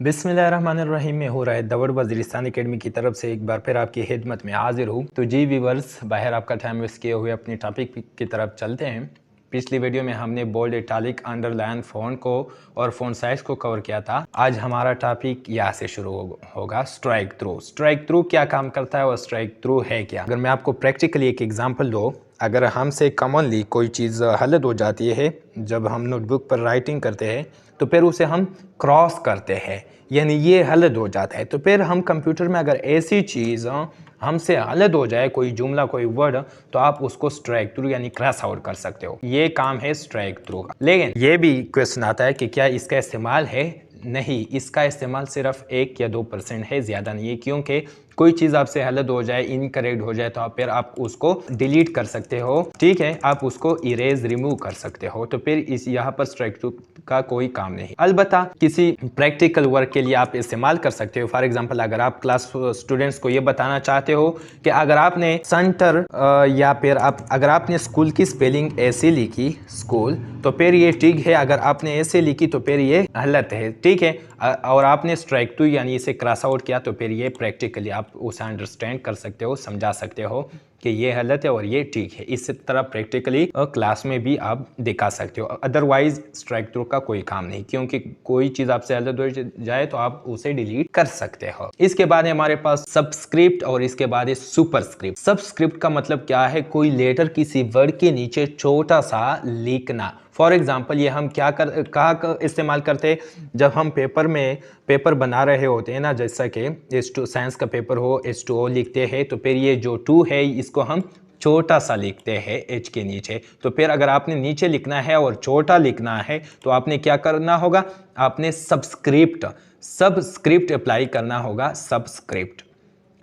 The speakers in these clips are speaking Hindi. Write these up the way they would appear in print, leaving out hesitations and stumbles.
बिस्मिल्लाहिर्रहमानिर्रहीम। मैं हूँ रायत दवड़ वज़ीरिस्तान एकेडमी की तरफ से एक बार फिर आपकी खिदमत में हाजिर हूँ। तो जी व्यूअर्स, बाहर आपका टाइम वेस्ट किए हुए अपनी टॉपिक की तरफ चलते हैं। पिछली वीडियो में हमने बोल्ड, इटालिक, अंडरलाइन फ़ॉन्ट को और फ़ॉन्ट साइज़ को कवर किया था। आज हमारा टॉपिक यहाँ से शुरू होगा, स्ट्राइक थ्रू। स्ट्राइक थ्रू क्या काम करता है और स्ट्राइक थ्रू है क्या? अगर मैं आपको प्रैक्टिकली एक एग्जांपल दूँ, अगर हमसे कॉमनली कोई चीज़ गलत हो जाती है जब हम नोटबुक पर राइटिंग करते हैं तो फिर उसे हम क्रॉस करते हैं, यानी ये गलत हो जाता है। तो फिर हम कंप्यूटर में अगर ऐसी चीज़ हमसे गलत हो जाए, कोई जुमला, कोई वर्ड, तो आप उसको स्ट्राइक थ्रू यानी क्रॉस आउट कर सकते हो। ये काम है स्ट्राइक थ्रू का। लेकिन ये भी क्वेश्चन आता है कि क्या इसका इस्तेमाल है? नहीं, इसका इस्तेमाल सिर्फ 1 या 2% है, ज़्यादा नहीं है। क्योंकि कोई चीज़ आपसे गलत हो जाए, इनकरेक्ट हो जाए, तो फिर आप उसको डिलीट कर सकते हो, ठीक है, आप उसको इरेज, रिमूव कर सकते हो। तो फिर इस यहाँ पर स्ट्राइक थ्रू का कोई काम नहीं। अलबत्ता किसी प्रैक्टिकल वर्क के लिए आप इस्तेमाल कर सकते हो। फॉर एग्जांपल, अगर आप क्लास स्टूडेंट्स को ये बताना चाहते हो कि अगर आपने सेंटर या फिर अगर आपने स्कूल की स्पेलिंग ऐसे लिखी स्कूल, तो फिर ये ठीक है, अगर आपने ऐसे लिखी तो फिर ये गलत है, ठीक है, और आपने स्ट्राइक थ्रू यानी इसे क्रॉस आउट किया, तो फिर ये प्रैक्टिकली आप उसे अंडरस्टैंड कर सकते हो, समझा सकते हो कि ये गलत है और ये ठीक है। इस तरह प्रैक्टिकली क्लास में भी आप दिखा सकते हो। अदरवाइज स्ट्राइक थ्रू का कोई काम नहीं, क्योंकि कोई चीज़ आपसे गलत हो जाए तो आप उसे डिलीट कर सकते हो। इसके बाद है हमारे पास सबस्क्रिप्ट और इसके बाद है सुपरस्क्रिप्ट। सबस्क्रिप्ट का मतलब क्या है? कोई लेटर किसी वर्ड के नीचे छोटा सा लिखना। फॉर एग्जाम्पल, ये हम कहाँ इस्तेमाल करते हैं? जब हम पेपर बना रहे होते हैं ना, जैसा कि साइंस का पेपर हो, H2O लिखते हैं, तो फिर ये जो 2 है इसको हम छोटा सा लिखते हैं H के नीचे। तो फिर अगर आपने नीचे लिखना है और छोटा लिखना है तो आपने क्या करना होगा? आपने सबस्क्रिप्ट अप्लाई करना होगा। सबस्क्रिप्ट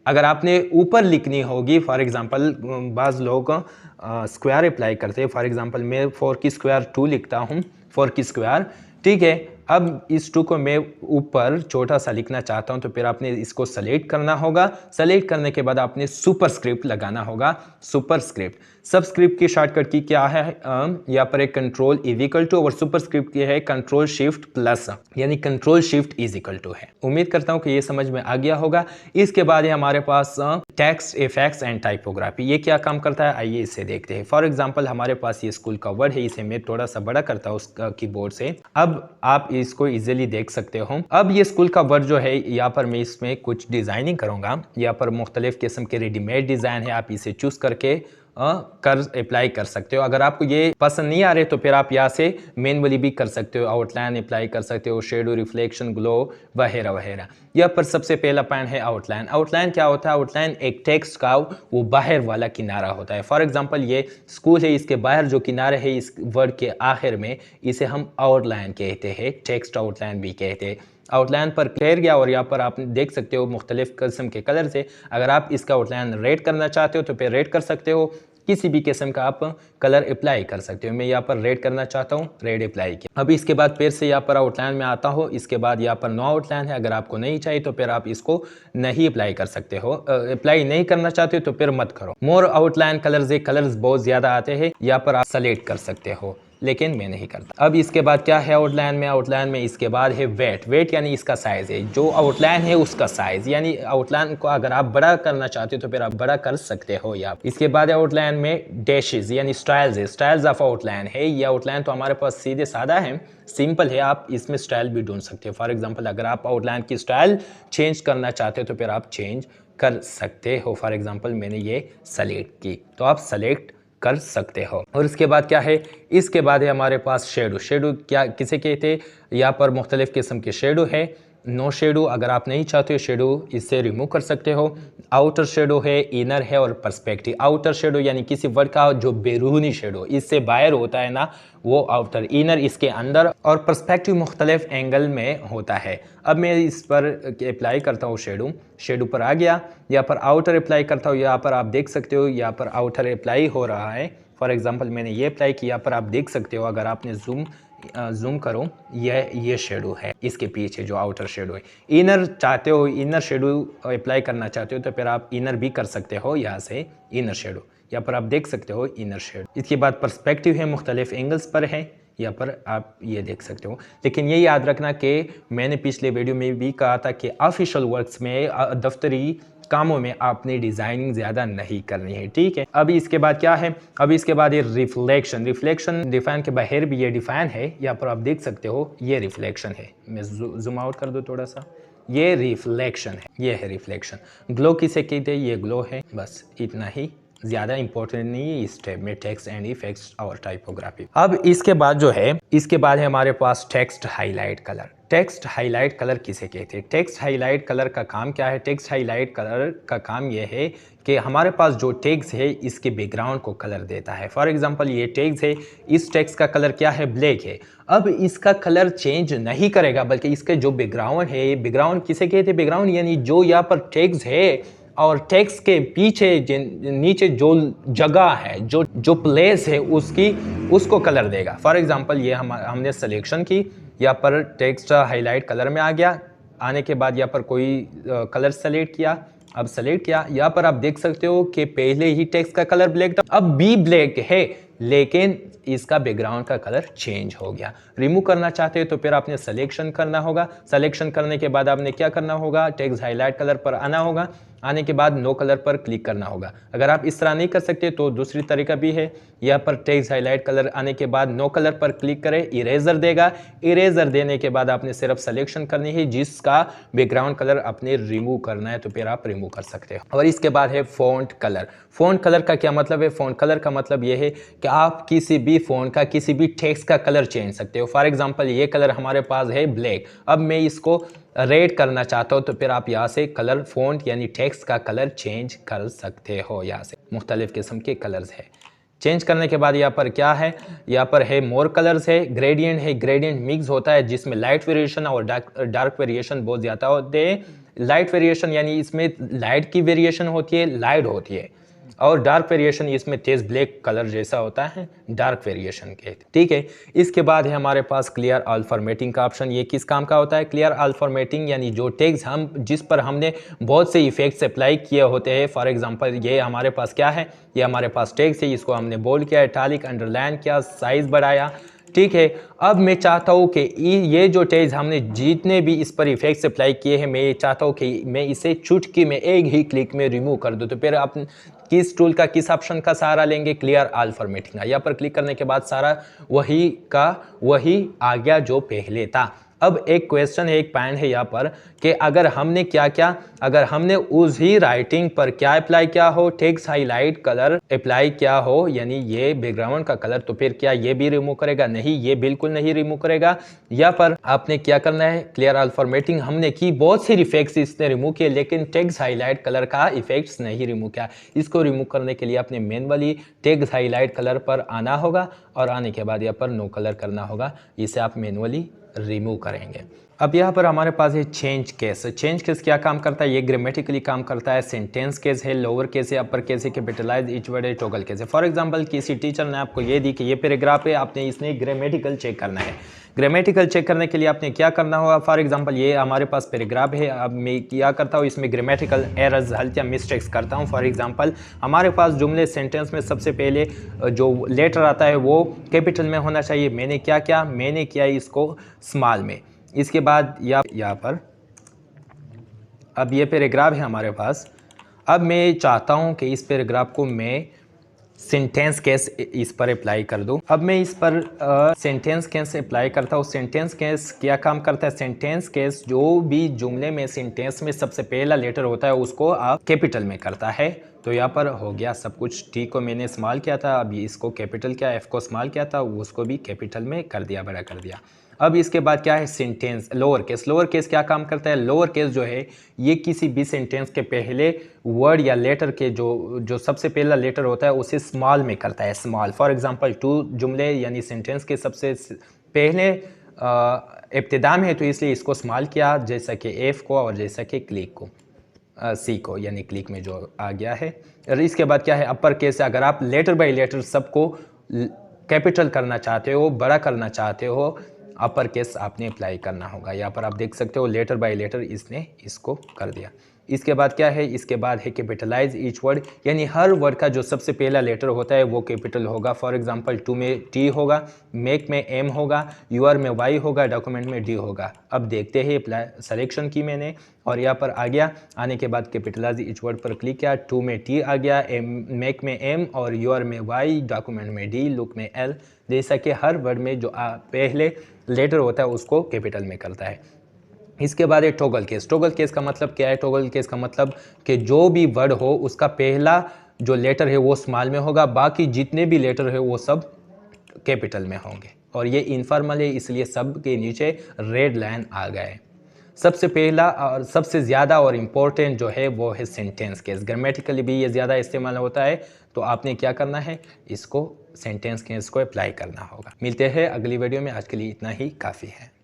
अगर आपने ऊपर लिखनी होगी, फॉर एग्जांपल बाज़ लोग स्क्वायर अप्लाई करते हैं। फॉर एग्जांपल, मैं 4 की स्क्वायर 2 लिखता हूँ, 4 की स्क्वायर, ठीक है। अब इस 2 को मैं ऊपर छोटा सा लिखना चाहता हूँ, तो फिर आपने इसको सेलेक्ट करना होगा। सेलेक्ट करने के बाद आपने सुपरस्क्रिप्ट लगाना होगा। सुपरस्क्रिप्ट सबस्क्रिप्ट की शॉर्टकट की क्या है? यहाँ पर एक कंट्रोल इज इक्वल टू, और सुपरस्क्रिप्ट की है कंट्रोल शिफ्ट प्लस, यानी control shift is equal to है। उम्मीद करता हूँ कि ये समझ में आ गया होगा। इसके बाद है हमारे पास टेक्स्ट इफेक्ट्स एंड टाइपोग्राफी। ये क्या काम करता है, आइए इसे देखते हैं। फॉर एग्जांपल, हमारे पास ये स्कूल का वर्ड है, इसे मैं थोड़ा सा बड़ा करता हूँ उसका कीबोर्ड से। अब आप इसको इजीली देख सकते हो। अब ये स्कूल का वर्ड जो है, यहाँ पर मैं इसमें कुछ डिजाइनिंग करूंगा। यहाँ पर मुख्तलिफ किस्म के रेडीमेड डिजाइन है, आप इसे चूज करके अप्लाई कर सकते हो। अगर आपको ये पसंद नहीं आ रहे तो फिर आप यहाँ से मैनुअली भी कर सकते हो, आउटलाइन अप्लाई कर सकते हो, शेडो, रिफ्लेक्शन, ग्लो वगैरह वगैरह। यहाँ पर सबसे पहला पॉइंट है आउटलाइन। आउटलाइन क्या होता है? आउटलाइन एक टेक्स्ट का वो बाहर वाला किनारा होता है। फॉर एग्जांपल, ये स्कूल है, इसके बाहर जो किनारे है इस वर्ड के आखिर में, इसे हम आउटलाइन कहते हैं, टेक्स्ट आउटलाइन भी कहते हैं। आउटलाइन पर क्लियर गया, और यहाँ पर आप देख सकते हो मुख्तलिफ किस्म के कलर से। अगर आप इसका आउटलाइन रेड करना चाहते हो तो फिर रेड कर सकते हो, किसी भी किस्म का आप कलर अप्लाई कर सकते हो। मैं यहाँ पर रेड करना चाहता हूँ, रेड अप्लाई किया। अभी इसके बाद फिर से यहाँ पर आउटलाइन में आता हो। इसके बाद यहाँ पर नो आउटलाइन है। अगर आपको नहीं चाहिए तो फिर आप इसको नहीं अप्लाई कर सकते हो। अप्लाई नहीं करना चाहते हो तो फिर मत करो। मोर आउटलाइन कलर्स बहुत ज़्यादा आते हैं, यहाँ पर आप सेलेक्ट कर सकते हो, लेकिन मैं नहीं करता। अब इसके बाद क्या है आउटलाइन में इसके बाद है वेट यानी इसका साइज है, जो आउटलाइन है उसका साइज, यानी आउटलाइन को अगर आप बड़ा करना चाहते हो तो फिर आप बड़ा कर सकते हो यहाँ। इसके बाद आउटलाइन में डैशेस यानी स्टाइल्स है, स्टाइल्स ऑफ आउटलाइन है। ये आउटलाइन तो हमारे पास सीधे सादा है, सिंपल है, आप इसमें स्टाइल भी ढूंढ सकते हो। फॉर एग्जाम्पल, अगर आप आउटलाइन की स्टाइल चेंज करना चाहते हो तो फिर आप चेंज कर सकते हो। फॉर एग्जाम्पल, मैंने ये सेलेक्ट की तो आप सेलेक्ट कर सकते हो। और इसके बाद क्या है? इसके बाद है हमारे पास शेडो क्या किसे कहते हैं? यहाँ पर मुख्तलिफ किस्म के शेडो है। नो शेडो, अगर आप नहीं चाहते हो शेडो, इससे रिमूव कर सकते हो। आउटर शेडो है, इनर है और पर्सपेक्टिव। आउटर शेडो यानी किसी वर्ड का जो बैरूनी शेडो इससे बाहर होता है ना, वो आउटर। इनर इसके अंदर, और पर्सपेक्टिव मुख्तलिफ एंगल में होता है। अब मैं इस पर अप्लाई करता हूँ शेडो पर आ गया। यहाँ पर आउटर अप्लाई करता हूँ, यहाँ पर आप देख सकते हो यहाँ पर आउटर अप्लाई हो रहा है। फॉर एग्जांपल, मैंने ये अप्लाई किया, यहाँ पर आप देख सकते हो, अगर आपने जूम करो, ये शेडो है, इसके पीछे जो आउटर शेडो है। इनर चाहते हो, इनर शेडो अप्लाई करना चाहते हो तो फिर आप इनर भी कर सकते हो, यहाँ से इनर शेडो, यहाँ पर आप देख सकते हो इनर शेडो। इसके बाद पर्सपेक्टिव है, मुख्तलिफ एंगल्स पर है। यहाँ पर आप ये देख सकते हो। लेकिन ये याद रखना कि मैंने पिछले वीडियो में भी कहा था कि ऑफिशियल वर्क्स में दफ्तरी कामों में आपने डिज़ाइनिंग ज़्यादा नहीं करनी है, ठीक है। अभी इसके बाद क्या है, अभी इसके बाद ये रिफ्लेक्शन डिफाइन के बाहर भी ये डिफाइन है, यहाँ पर आप देख सकते हो ये रिफ्लेक्शन है। मैं जूम आउट कर दूँ थोड़ा सा, ये रिफ्लेक्शन है, ये है रिफ्लेक्शन। ग्लो किसे कहते हैं, ये ग्लो है, बस इतना ही, ज़्यादा इंपॉर्टेंट नहीं है इस स्टेप में टेक्स्ट एंड इफेक्ट्स और टाइपोग्राफी। अब इसके बाद जो है, इसके बाद है हमारे पास text highlight colour. Text highlight colour किसे कहते हैं? टेक्स्ट हाईलाइट कलर का काम क्या है? टेक्स्ट हाईलाइट कलर का काम यह है कि हमारे पास जो टेक्स्ट है इसके बैकग्राउंड को कलर देता है। फॉर एग्जांपल ये टेक्स्ट है, इस टेक्स्ट का कलर क्या है? ब्लैक है। अब इसका कलर चेंज नहीं करेगा, बल्कि इसके जो बैकग्राउंड है, बैकग्राउंड किसे कहते हैं? बैकग्राउंड यानी जो यहाँ पर टेक्स्ट है और टेक्स्ट के पीछे नीचे जो जगह है, जो प्लेस है, उसको कलर देगा। फॉर एग्जांपल ये हमने सिलेक्शन की, यहाँ पर टेक्स्ट हाईलाइट कलर में आ गया, आने के बाद यहाँ पर कोई कलर सेलेक्ट किया, अब सेलेक्ट किया, यहाँ पर आप देख सकते हो कि पहले ही टेक्स्ट का कलर ब्लैक था, अब भी ब्लैक है, लेकिन इसका बैकग्राउंड का कलर चेंज हो गया। रिमूव करना चाहते हो तो फिर आपने सिलेक्शन करना होगा। सिलेक्शन करने के बाद आपने क्या करना होगा? टेक्स्ट हाईलाइट कलर पर आना होगा, आने के बाद नो कलर पर क्लिक करना होगा। अगर आप इस तरह नहीं कर सकते तो दूसरी तरीका भी है, यहाँ पर टेक्स्ट हाईलाइट कलर आने के बाद नो कलर पर क्लिक करें, इरेजर देगा। इरेजर देने के बाद आपने सिर्फ सिलेक्शन करनी है जिसका बैकग्राउंड कलर आपने रिमूव करना है, तो फिर आप रिमूव कर सकते हो। और इसके बाद है फ़ॉन्ट कलर। फ़ॉन्ट कलर का क्या मतलब है? फ़ॉन्ट कलर का मतलब ये है कि आप किसी भी फ़ॉन्ट का, किसी भी टेक्स्ट का कलर चेंज सकते हो। फॉर एग्जांपल ये कलर हमारे पास है ब्लैक, अब मैं इसको रेड करना चाहता हूँ तो फिर आप यहाँ से कलर फ़ॉन्ट यानी टेक्स्ट का कलर चेंज कर सकते हो। यहाँ से मुख्तलिफ किस्म के कलर्स है। चेंज करने के बाद यहाँ पर क्या है? यहाँ पर है मोर कलर्स है, ग्रेडियंट है। ग्रेडियंट मिक्स होता है जिसमें लाइट वेरिएशन और डार्क वेरिएशन बहुत ज़्यादा होते हैं। लाइट वेरिएशन यानी इसमें लाइट की वेरिएशन होती है, लाइट होती है, और डार्क वेरिएशन इसमें तेज ब्लैक कलर जैसा होता है, डार्क वेरिएशन के, ठीक है। इसके बाद है हमारे पास क्लियर ऑल फॉर्मेटिंग का ऑप्शन। ये किस काम का होता है? क्लियर ऑल फॉर्मेटिंग यानी जो टेक्स्ट हम जिस पर हमने बहुत से इफेक्ट्स अप्लाई किए होते हैं। फॉर एग्जांपल ये हमारे पास क्या है? ये हमारे पास टेक्स्ट है, इसको हमने बोल्ड किया, इटैलिक, अंडरलाइन किया, साइज बढ़ाया, ठीक है। अब मैं चाहता हूँ कि ये जो टेक्स्ट हमने जितने भी इस पर इफेक्ट्स अप्लाई किए हैं, मैं चाहता हूँ कि मैं इसे चुटकी में एक ही क्लिक में रिमूव कर दूँ। तो फिर आप किस टूल का, किस ऑप्शन का सहारा लेंगे? Clear all formatting. यहाँ पर क्लिक करने के बाद सारा वही आ गया जो पहले था। अब एक क्वेश्चन है, एक पॉइंट है यहाँ पर कि अगर हमने अगर हमने उस ही राइटिंग पर क्या अप्लाई किया हो, टेक्स्ट हाईलाइट कलर अप्लाई किया हो, यानी ये बैकग्राउंड का कलर, तो फिर क्या ये भी रिमूव करेगा? नहीं, ये बिल्कुल नहीं रिमूव करेगा। यहाँ पर आपने क्या करना है? क्लियर ऑल फॉर्मेटिंग हमने की, बहुत से इफेक्ट्स इसने रिमूव किए, लेकिन टेक्स्ट हाईलाइट कलर का इफेक्ट्स नहीं रिमूव किया। इसको रिमूव करने के लिए आपने मैनुअली टेक्स्ट हाईलाइट कलर पर आना होगा, और आने के बाद यहाँ पर नो कलर करना होगा। इसे आप मैनुअली रिमूव करेंगे। अब यहाँ पर हमारे पास है चेंज केस। चेंज केस क्या काम करता है? ये ग्रामेटिकली काम करता है। सेंटेंस केस है, लोअर केस है, अपर केस है, कैपिटलाइज, ईच वर्ड है, टॉगल केस है। फॉर एग्जांपल किसी टीचर ने आपको ये दी कि ये पैराग्राफ है, आपने इसने ग्रामेटिकल चेक करना है। ग्रामेटिकल चेक करने के लिए आपने क्या करना होगा? फॉर एग्जांपल ये हमारे पास पैराग्राफ है, अब मैं क्या करता हूँ, इसमें ग्रामेटिकल एरर्स, गलतियाँ, मिस्टेक्स करता हूँ। फॉर एग्जांपल हमारे पास जुमले, सेंटेंस में सबसे पहले जो लेटर आता है वो कैपिटल में होना चाहिए। मैंने क्या किया? मैंने किया इसको स्मॉल में। इसके बाद यहाँ पर अब ये पैराग्राफ है हमारे पास। अब मैं चाहता हूँ कि इस पैराग्राफ को मैं सेंटेंस केस इस पर अप्लाई कर दूं। अब मैं इस पर सेंटेंस केस अप्लाई करता हूँ। सेंटेंस केस क्या काम करता है? सेंटेंस केस जो भी जुमले में, सेंटेंस में सबसे पहला लेटर होता है उसको आप कैपिटल में करता है। तो यहाँ पर हो गया सब कुछ। टी को मैंने स्मॉल किया था, अब इसको कैपिटल किया, एफ को स्मॉल किया था, उसको भी कैपिटल में कर दिया, बड़ा कर दिया। अब इसके बाद क्या है? Sentence lower case. Lower case क्या काम करता है? लोअर केस जो है ये किसी भी सेंटेंस के पहले वर्ड या लेटर के जो सबसे पहला लेटर होता है उसे स्मॉल में करता है, स्मॉल। फॉर एग्जांपल टू जुमले यानी सेंटेंस के सबसे पहले इब्तिदा में है तो इसलिए इसको स्मॉल किया, जैसा कि एफ को और जैसा कि क्लिक को, सी को, यानी क्लिक में जो आ गया है। और इसके बाद क्या है? Upper case. अगर आप लेटर बाय लेटर सबको कैपिटल करना चाहते हो, बड़ा करना चाहते हो, अपर केस आपने अप्लाई करना होगा। यहाँ पर आप देख सकते हो लेटर बाय लेटर इसने इसको कर दिया। इसके बाद क्या है, इसके बाद है कैपिटलाइज ईच वर्ड, यानी हर वर्ड का जो सबसे पहला लेटर होता है वो कैपिटल होगा। फॉर एग्जांपल टू में टी होगा, मेक में एम होगा, यूआर में वाई होगा, डॉक्यूमेंट में डी होगा। अब देखते हैं, सेलेक्शन की मैंने और यहाँ पर आ गया। आने के बाद कैपिटलाइज ईच वर्ड पर क्लिक किया, टू में टी आ गया, मेक में एम और यूआर में वाई, डॉक्यूमेंट में डी, लुक में एल। जैसा कि हर वर्ड में जो पहले लेटर होता है उसको कैपिटल में करता है। इसके बाद है टॉगल केस। टॉगल केस का मतलब क्या है? टॉगल केस का मतलब कि जो भी वर्ड हो उसका पहला जो लेटर है वो स्मॉल में होगा, बाकी जितने भी लेटर है वो सब कैपिटल में होंगे। और ये इनफॉर्मल है इसलिए सब के नीचे रेड लाइन आ गए। सबसे पहला और सबसे ज़्यादा और इम्पोर्टेंट जो है वो है सेंटेंस केस। ग्रामेटिकली भी ये ज़्यादा इस्तेमाल होता है, तो आपने क्या करना है, इसको सेंटेंस केस को अप्लाई करना होगा। मिलते हैं अगली वीडियो में, आज के लिए इतना ही काफ़ी है।